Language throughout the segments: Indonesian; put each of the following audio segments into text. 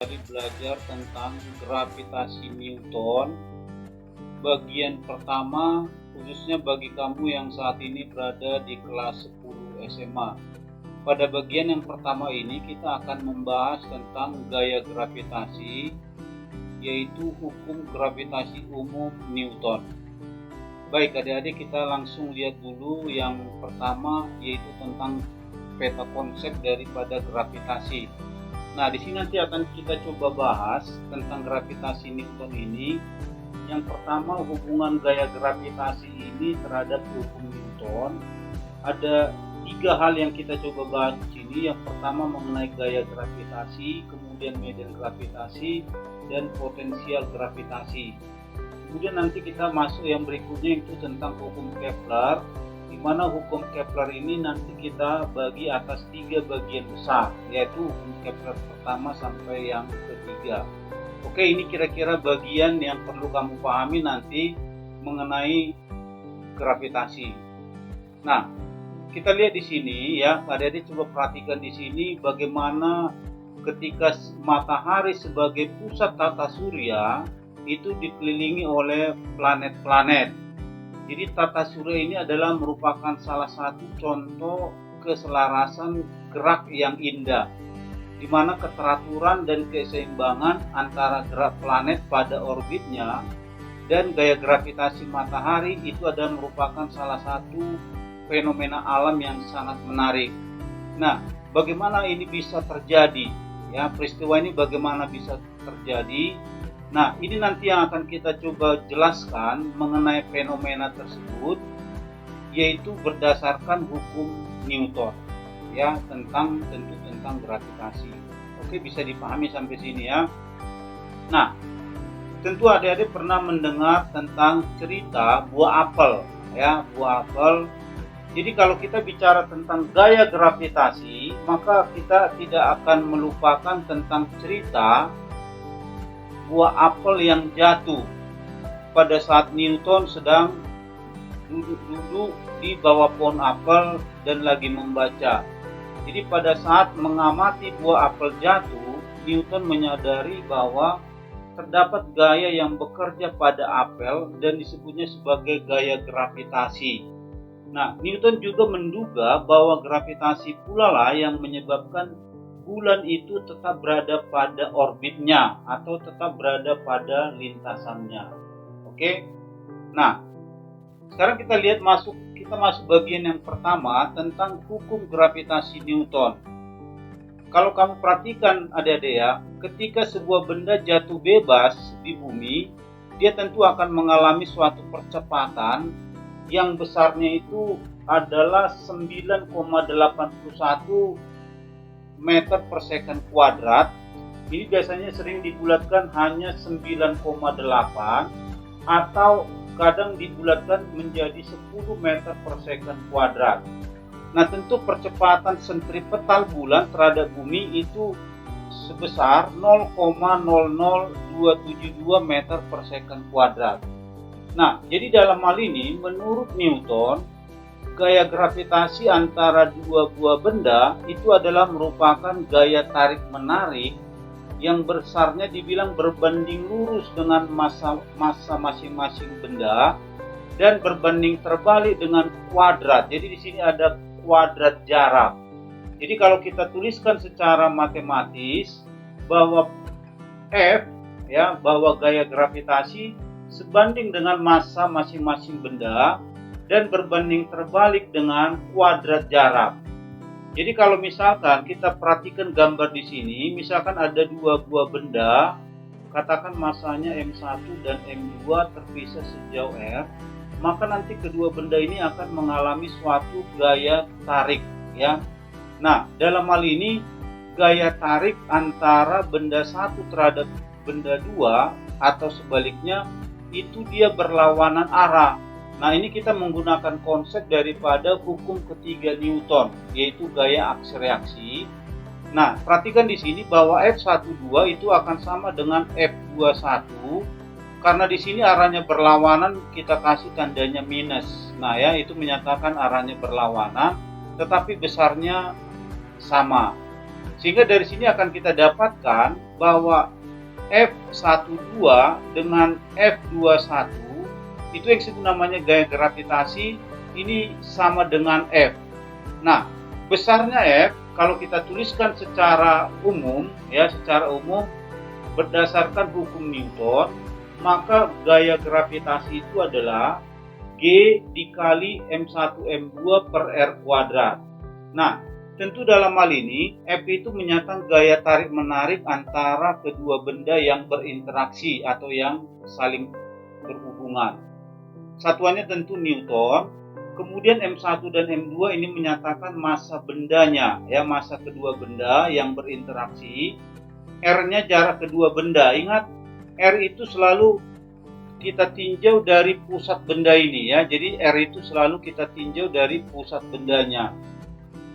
Tadi belajar tentang gravitasi Newton. Bagian pertama khususnya bagi kamu yang saat ini berada di kelas 10 SMA. Pada bagian yang pertama ini kita akan membahas tentang gaya gravitasi, yaitu hukum gravitasi umum Newton. Baik adik-adik, kita langsung lihat dulu yang pertama, yaitu tentang peta konsep daripada gravitasi. Nah, di sini nanti akan kita coba bahas tentang gravitasi Newton ini. Yang pertama, hubungan gaya gravitasi ini terhadap hukum Newton. Ada 3 hal yang kita coba bahas di sini. Yang pertama mengenai gaya gravitasi, kemudian medan gravitasi, dan potensial gravitasi. Kemudian nanti kita masuk yang berikutnya, itu tentang hukum Kepler, di mana hukum Kepler ini nanti kita bagi atas 3 bagian besar, yaitu hukum Kepler pertama sampai yang ketiga. Oke, ini kira-kira bagian yang perlu kamu pahami nanti mengenai gravitasi. Nah, kita lihat di sini ya, adik-adik coba perhatikan di sini bagaimana ketika matahari sebagai pusat tata surya itu dikelilingi oleh planet-planet. Jadi tata surya ini adalah merupakan salah satu contoh keselarasan gerak yang indah, di mana keteraturan dan keseimbangan antara gerak planet pada orbitnya dan gaya gravitasi matahari itu adalah merupakan salah satu fenomena alam yang sangat menarik. Nah, bagaimana ini bisa terjadi? Ya, peristiwa ini bagaimana bisa terjadi? Nah, ini nanti yang akan kita coba jelaskan mengenai fenomena tersebut, yaitu berdasarkan hukum Newton, ya, tentu tentang gravitasi. Oke, bisa dipahami sampai sini ya. Nah, tentu adik-adik pernah mendengar tentang cerita buah apel, ya, buah apel. Jadi kalau kita bicara tentang gaya gravitasi, maka kita tidak akan melupakan tentang cerita buah apel yang jatuh pada saat Newton sedang duduk-duduk di bawah pohon apel dan lagi membaca. Jadi pada saat mengamati buah apel jatuh, Newton menyadari bahwa terdapat gaya yang bekerja pada apel dan disebutnya sebagai gaya gravitasi. Nah, Newton juga menduga bahwa gravitasi pula lah yang menyebabkan bulan itu tetap berada pada orbitnya atau tetap berada pada lintasannya. Oke. Nah, sekarang kita lihat kita masuk bagian yang pertama tentang hukum gravitasi Newton. Kalau kamu perhatikan adik-adik ya, ketika sebuah benda jatuh bebas di bumi, dia tentu akan mengalami suatu percepatan yang besarnya itu adalah 9,81 meter per second kuadrat. Ini biasanya sering dibulatkan hanya 9,8 atau kadang dibulatkan menjadi 10 meter per second kuadrat. Nah, tentu percepatan sentripetal bulan terhadap bumi itu sebesar 0,00272 meter per second kuadrat. Nah, jadi dalam hal ini menurut Newton, gaya gravitasi antara dua buah benda itu adalah merupakan gaya tarik-menarik yang besarnya dibilang berbanding lurus dengan massa masing-masing benda dan berbanding terbalik dengan kuadrat. Jadi di sini ada kuadrat jarak. Jadi kalau kita tuliskan secara matematis bahwa F ya, bahwa gaya gravitasi sebanding dengan massa masing-masing benda dan berbanding terbalik dengan kuadrat jarak. Jadi kalau misalkan kita perhatikan gambar di sini, misalkan ada 2 buah benda, katakan massanya M1 dan M2 terpisah sejauh R, maka nanti kedua benda ini akan mengalami suatu gaya tarik ya. Nah, dalam hal ini gaya tarik antara benda satu terhadap benda 2 atau sebaliknya itu dia berlawanan arah. Nah, ini kita menggunakan konsep daripada hukum ketiga Newton, yaitu gaya aksi reaksi. Nah, perhatikan di sini bahwa F12 itu akan sama dengan F21 karena di sini arahnya berlawanan, kita kasih tandanya minus. Nah, ya, itu menyatakan arahnya berlawanan tetapi besarnya sama. Sehingga dari sini akan kita dapatkan bahwa F12 dengan F21 itu yang disebut namanya gaya gravitasi ini sama dengan F. Nah, besarnya F kalau kita tuliskan secara umum berdasarkan hukum Newton, maka gaya gravitasi itu adalah G dikali M1 M2 per R kuadrat. Nah, tentu dalam hal ini F itu menyatakan gaya tarik menarik antara kedua benda yang berinteraksi atau yang saling berhubungan. Satuannya tentu Newton. Kemudian M1 dan M2 ini menyatakan massa bendanya, massa kedua benda yang berinteraksi. R-nya jarak kedua benda. Ingat, R itu selalu kita tinjau dari pusat benda ini Jadi R itu selalu kita tinjau dari pusat bendanya.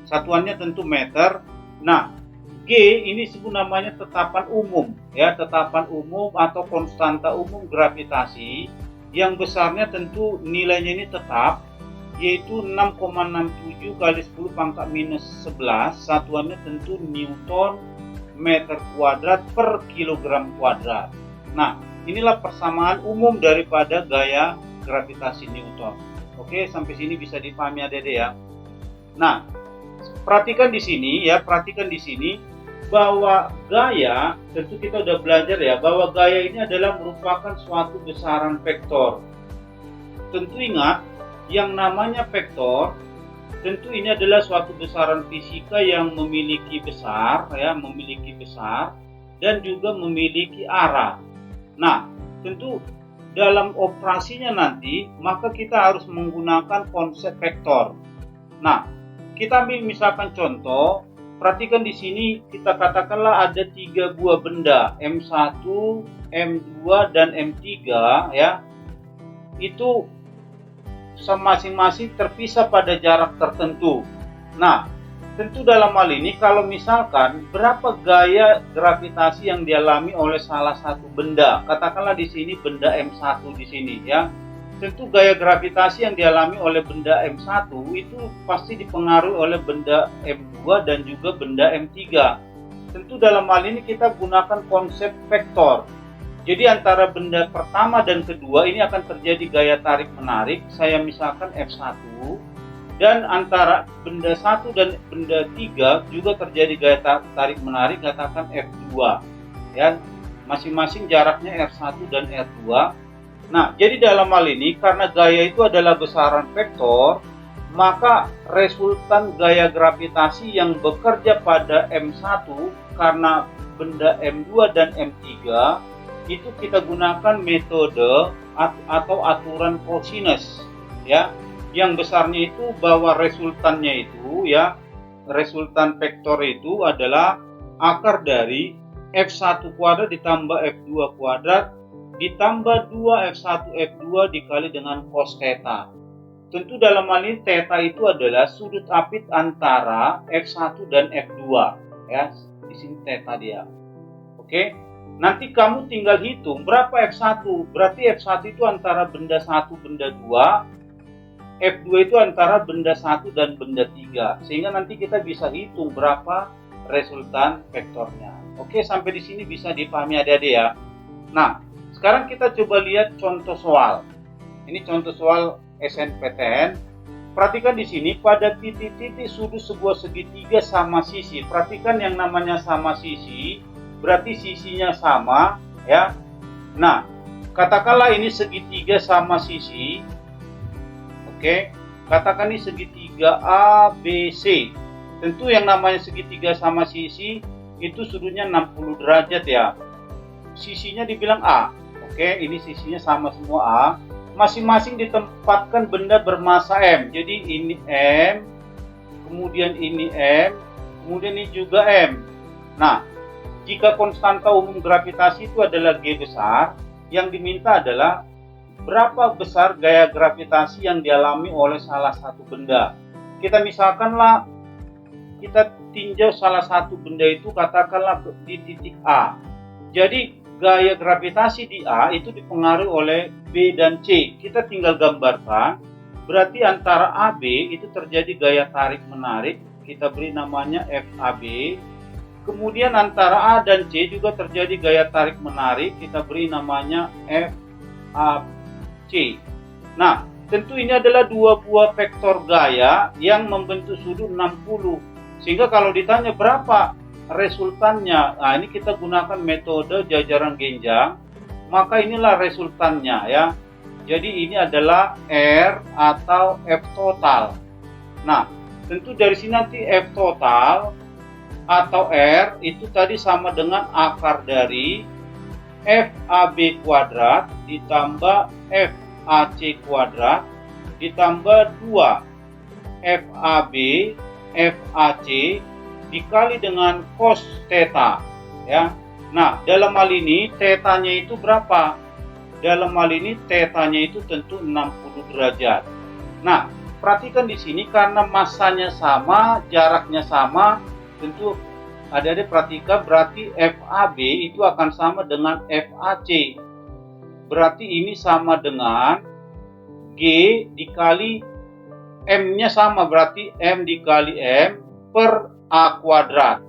Satuannya tentu meter. Nah, G ini disebut namanya tetapan umum tetapan umum atau konstanta umum gravitasi yang besarnya tentu nilainya ini tetap, yaitu 6,67 kali 10 pangkat minus 11. Satuannya tentu Newton meter kuadrat per kilogram kuadrat. Nah, inilah persamaan umum daripada gaya gravitasi Newton. Oke, sampai sini bisa dipahami Adik-adik ya. Nah, perhatikan di sini bahwa gaya, tentu kita udah belajar bahwa gaya ini adalah merupakan suatu besaran vektor. Tentu ingat, yang namanya vektor, tentu ini adalah suatu besaran fisika yang memiliki besar dan juga memiliki arah. Nah, tentu dalam operasinya nanti, maka kita harus menggunakan konsep vektor. Nah, kita ambil misalkan contoh, perhatikan di sini kita katakanlah ada 3 buah benda, M1, M2 dan M3 Itu masing-masing terpisah pada jarak tertentu. Nah, tentu dalam hal ini kalau misalkan berapa gaya gravitasi yang dialami oleh salah satu benda, katakanlah di sini benda M1 di sini tentu gaya gravitasi yang dialami oleh benda M1 itu pasti dipengaruhi oleh benda M2 dan juga benda M3. Tentu dalam hal ini kita gunakan konsep vektor. Jadi antara benda pertama dan kedua ini akan terjadi gaya tarik menarik, saya misalkan F1, dan antara benda 1 dan benda 3 juga terjadi gaya tarik menarik, katakan F2. Masing-masing jaraknya R1 dan R2. Nah, jadi dalam hal ini karena gaya itu adalah besaran vektor, maka resultan gaya gravitasi yang bekerja pada M1 karena benda M2 dan M3 itu kita gunakan metode atau aturan cosinus yang besarnya itu bahwa resultannya itu resultan vektor itu adalah akar dari F1 kuadrat ditambah F2 kuadrat ditambah 2 F1 F2 dikali dengan cos theta. Tentu dalam hal ini theta itu adalah sudut apit antara F1 dan F2 di sini theta dia. Oke. Nanti kamu tinggal hitung berapa F1. Berarti F1 itu antara benda 1, benda 2. F2 itu antara benda 1 dan benda 3. Sehingga nanti kita bisa hitung berapa resultan vektornya. Oke, sampai di sini bisa dipahami Adik-adik ya. Nah, sekarang kita coba lihat contoh soal. Ini contoh soal SNPTN. Perhatikan di sini pada titik-titik sudut sebuah segitiga sama sisi. Perhatikan yang namanya sama sisi. Berarti sisinya sama Nah, katakanlah ini segitiga sama sisi. Oke, katakan ini segitiga ABC. Tentu yang namanya segitiga sama sisi itu sudutnya 60 derajat Sisinya dibilang A. Oke, ini sisinya sama semua A. Masing-masing ditempatkan benda bermassa M. Jadi ini M, kemudian ini M, kemudian ini juga M. Nah, jika konstanta umum gravitasi itu adalah G besar, yang diminta adalah berapa besar gaya gravitasi yang dialami oleh salah satu benda. Kita misalkanlah, kita tinjau salah satu benda itu katakanlah di titik A. Jadi gaya gravitasi di A itu dipengaruhi oleh B dan C. Kita tinggal gambarkan, berarti antara AB itu terjadi gaya tarik menarik, kita beri namanya FAB. Kemudian antara A dan C juga terjadi gaya tarik menarik, kita beri namanya FAC. Nah, tentu ini adalah dua buah vektor gaya yang membentuk sudut 60. Sehingga kalau ditanya berapa resultannya, nah ini kita gunakan metode jajaran genjang, maka inilah resultannya ya. Jadi ini adalah R atau F total. Nah, tentu dari sini nanti F total atau R itu tadi sama dengan akar dari FAB kuadrat ditambah FAC kuadrat ditambah 2 FAB FAC dikali dengan cos theta ya. Nah, dalam hal ini theta-nya itu berapa? Dalam hal ini theta-nya itu tentu 60 derajat. Nah, perhatikan di sini karena masanya sama, jaraknya sama, tentu adik-adik perhatikan berarti FAB itu akan sama dengan FAC. Berarti ini sama dengan G dikali M-nya sama, berarti M dikali M per A kuadrat.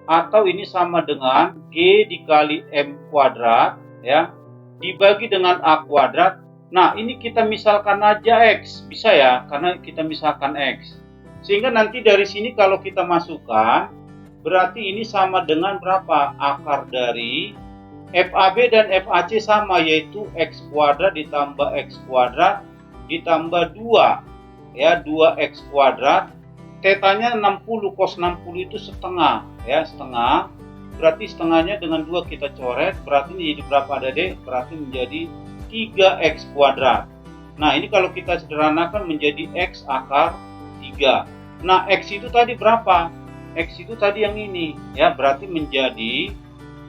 Atau ini sama dengan G dikali M kuadrat ya, dibagi dengan A kuadrat. Nah, ini kita misalkan aja X, bisa ya, karena kita misalkan X. Sehingga nanti dari sini kalau kita masukkan, berarti ini sama dengan berapa? Akar dari FAB dan FAC sama, yaitu X kuadrat ditambah X kuadrat ditambah 2 ya, 2X kuadrat. Tetanya 60, cos 60 itu setengah ya, setengah. Berarti setengahnya dengan 2 kita coret, berarti ini jadi berapa adik? Berarti menjadi 3X kuadrat. Nah, ini kalau kita sederhanakan menjadi X akar 3. Nah, X itu tadi berapa? X itu tadi yang ini ya, berarti menjadi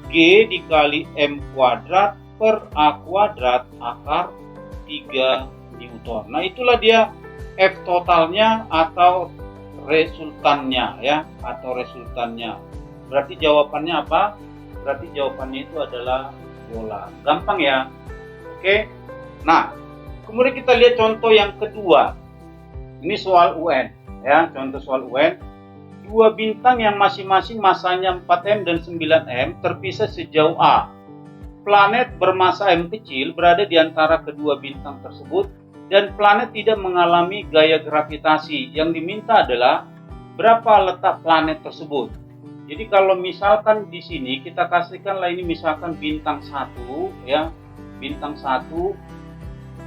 G dikali M kuadrat per A kuadrat akar 3 Newton. Nah, itulah dia F totalnya atau resultannya ya, atau resultannya. Berarti jawabannya apa? Berarti jawabannya itu adalah bola. Gampang ya. Oke. Nah, kemudian kita lihat contoh yang kedua. Ini soal UN ya, contoh soal UN. Dua bintang yang masing-masing masanya 4M dan 9M terpisah sejauh A. Planet bermasa M kecil berada di antara kedua bintang tersebut dan planet tidak mengalami gaya gravitasi. Yang diminta adalah berapa letak planet tersebut. Jadi kalau misalkan di sini kita kasihkanlah ini misalkan bintang 1 ya, bintang 1.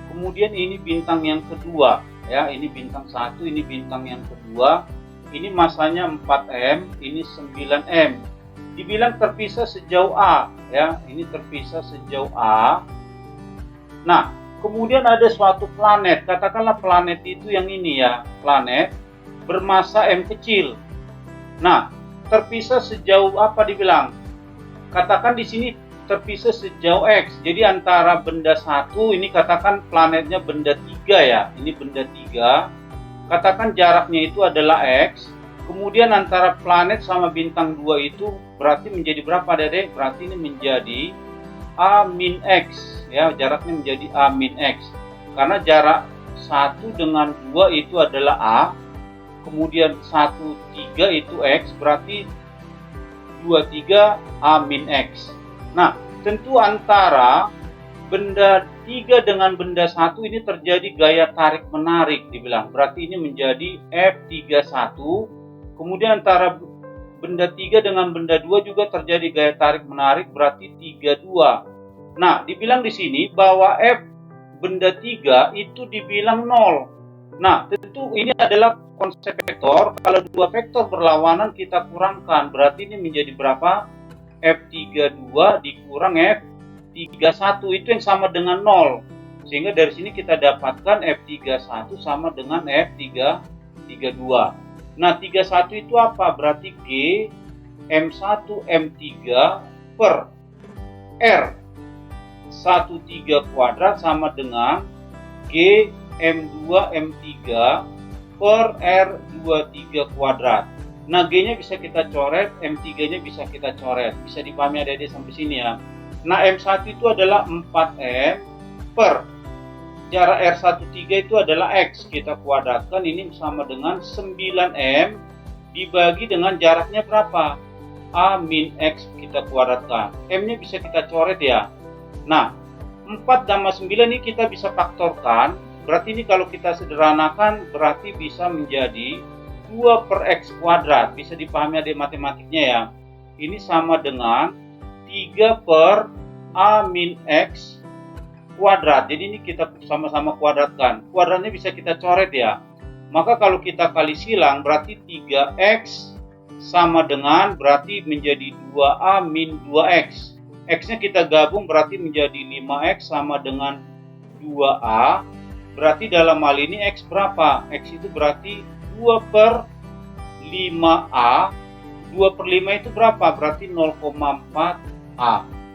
Kemudian ini bintang yang kedua ya, ini bintang 1, ini bintang yang kedua. Ini masanya 4M, ini 9M. Dibilang terpisah sejauh A ya, ini terpisah sejauh A. Nah, kemudian ada suatu planet, katakanlah planet itu yang ini ya, planet bermasa M kecil. Nah, terpisah sejauh apa dibilang? Katakan di sini terpisah sejauh X. Jadi antara benda 1 ini katakan planetnya benda 3 ya. Ini benda 3. Katakan jaraknya itu adalah X. Kemudian antara planet sama bintang 2 itu berarti menjadi berapa Dedek? Berarti ini menjadi A min X ya, jaraknya menjadi A min X. Karena jarak 1 dengan 2 itu adalah A. Kemudian 1, 3 itu X, berarti 2, 3 A min X. Nah, tentu antara benda 3 dengan benda 1 ini terjadi gaya tarik menarik dibilang. Berarti ini menjadi F31. Kemudian antara benda 3 dengan benda 2 juga terjadi gaya tarik menarik, berarti 32. Nah, dibilang di sini bahwa F benda 3 itu dibilang 0. Nah, tentu ini adalah konsep vektor. Kalau dua vektor berlawanan kita kurangkan, berarti ini menjadi berapa? F32 dikurang F31 itu yang sama dengan 0. Sehingga dari sini kita dapatkan F31 sama dengan F32. Nah, 31 itu apa? Berarti G M1 M3 per R 13 kuadrat sama dengan G M2 M3 per R23 kuadrat. Nah, G-nya bisa kita coret, M3-nya bisa kita coret. Bisa dipahami adik-adik sampai sini ya. Nah, M1 itu adalah 4M per jarak R13 itu adalah X. Kita kuadratkan, ini sama dengan 9M dibagi dengan jaraknya berapa? A min X kita kuadratkan. M-nya bisa kita coret ya. Nah, 4 tambah 9 ini kita bisa faktorkan. Berarti ini kalau kita sederhanakan berarti bisa menjadi 2 per X kuadrat. Bisa dipahami adik matematiknya ya. Ini sama dengan 3 per A min X kuadrat. Jadi ini kita sama-sama kuadratkan. Kuadratnya bisa kita coret ya. Maka kalau kita kali silang berarti 3X sama dengan berarti menjadi 2A min 2X. X-nya kita gabung berarti menjadi 5X sama dengan 2A. Berarti dalam hal ini X berapa? X itu berarti 2 per 5A. 2 per 5 itu berapa? Berarti 0,4A.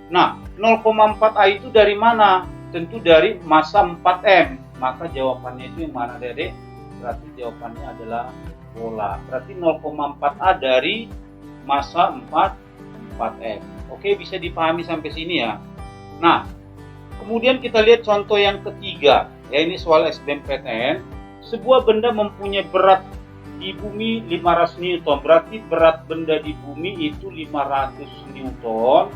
Nah, 0,4A itu dari mana? Tentu dari massa 4M. Maka jawabannya itu yang mana, Dedek? Berarti jawabannya adalah bola. Berarti 0,4A dari massa 4M. Oke, bisa dipahami sampai sini ya. Nah, kemudian kita lihat contoh yang ketiga. Ya, ini soal SBMPTN. Sebuah benda mempunyai berat di bumi 500 Newton. Berarti berat benda di bumi itu 500 Newton.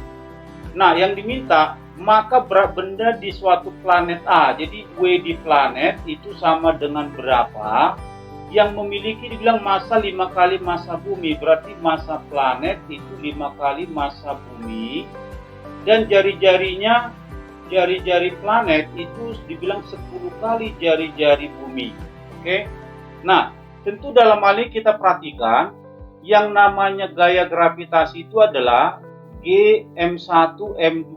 Nah, yang diminta, maka berat benda di suatu planet A. Jadi, W di planet itu sama dengan berapa? Yang memiliki dibilang massa 5 kali massa bumi. Berarti massa planet itu 5 kali massa bumi. Dan jari-jari planet itu dibilang 10 kali jari-jari bumi. Oke. Nah, tentu dalam hal ini kita perhatikan yang namanya gaya gravitasi itu adalah Gm1m2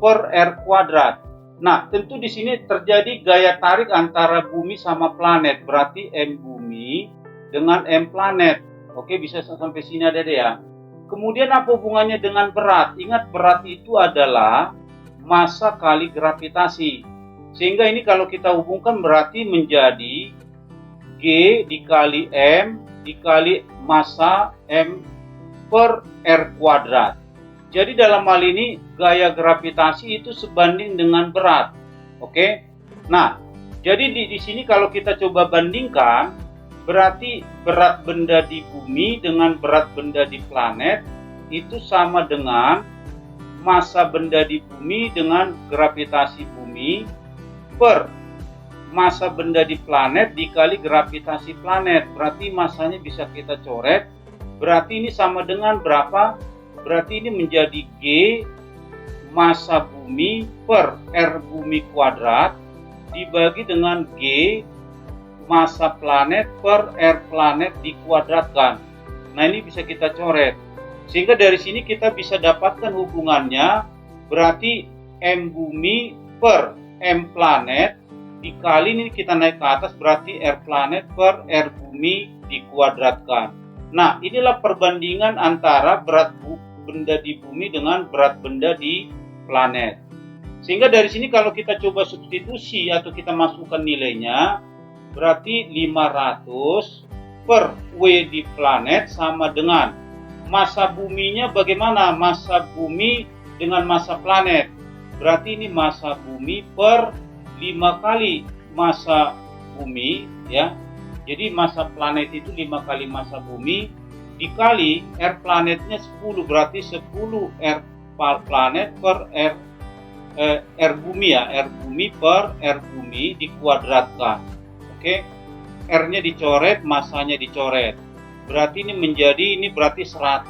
per R kuadrat. Nah, tentu di sini terjadi gaya tarik antara bumi sama planet. Berarti M bumi dengan M planet. Oke, bisa sampai sini ada deh ya. Kemudian apa hubungannya dengan berat? Ingat, berat itu adalah massa kali gravitasi. Sehingga ini kalau kita hubungkan berarti menjadi G dikali M dikali massa M per R kuadrat. Jadi dalam hal ini gaya gravitasi itu sebanding dengan berat. Oke. Nah, jadi di sini kalau kita coba bandingkan, berarti berat benda di bumi dengan berat benda di planet itu sama dengan massa benda di bumi dengan gravitasi bumi per massa benda di planet dikali gravitasi planet. Berarti massanya bisa kita coret. Berarti ini sama dengan berapa? Berarti ini menjadi G massa bumi per R bumi kuadrat dibagi dengan G massa planet per R planet dikuadratkan. Nah, ini bisa kita coret. Sehingga dari sini kita bisa dapatkan hubungannya berarti M bumi per M planet dikali ini kita naik ke atas berarti R planet per R bumi dikuadratkan. Nah, inilah perbandingan antara berat benda di bumi dengan berat benda di planet. Sehingga dari sini kalau kita coba substitusi atau kita masukkan nilainya, berarti 500 per W di planet sama dengan massa buminya bagaimana? Massa bumi dengan massa planet. Berarti ini massa bumi per 5 kali massa bumi ya. Jadi massa planet itu 5 kali massa bumi dikali R planetnya 10, berarti 10 R planet per R bumi ya, R bumi per R bumi dikuadratkan. Oke. R-nya dicoret, massanya dicoret. Berarti ini berarti 100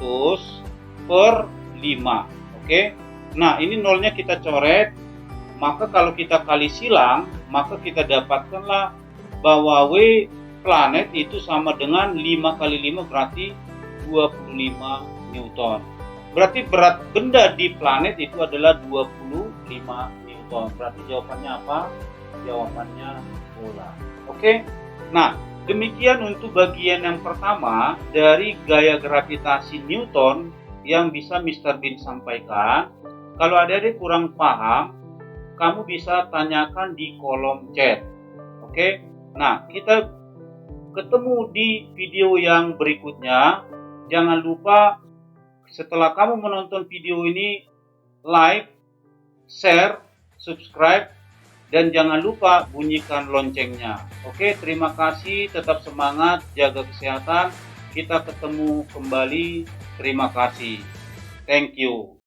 per 5. Oke. Nah, ini nolnya kita coret. Maka kalau kita kali silang, maka kita dapatkanlah bahwa W planet itu sama dengan 5 kali 5 berarti 25 Newton. Berarti berat benda di planet itu adalah 25 Newton. Berarti jawabannya apa? Jawabannya bola. Oke. Nah, demikian untuk bagian yang pertama dari gaya gravitasi Newton yang bisa Mr. Bin sampaikan. Kalau adik-adik kurang paham, kamu bisa tanyakan di kolom chat. Oke. Nah, kita ketemu di video yang berikutnya. Jangan lupa setelah kamu menonton video ini, like, share, subscribe, dan jangan lupa bunyikan loncengnya. Oke, terima kasih, tetap semangat, jaga kesehatan. Kita ketemu kembali. Terima kasih. Thank you.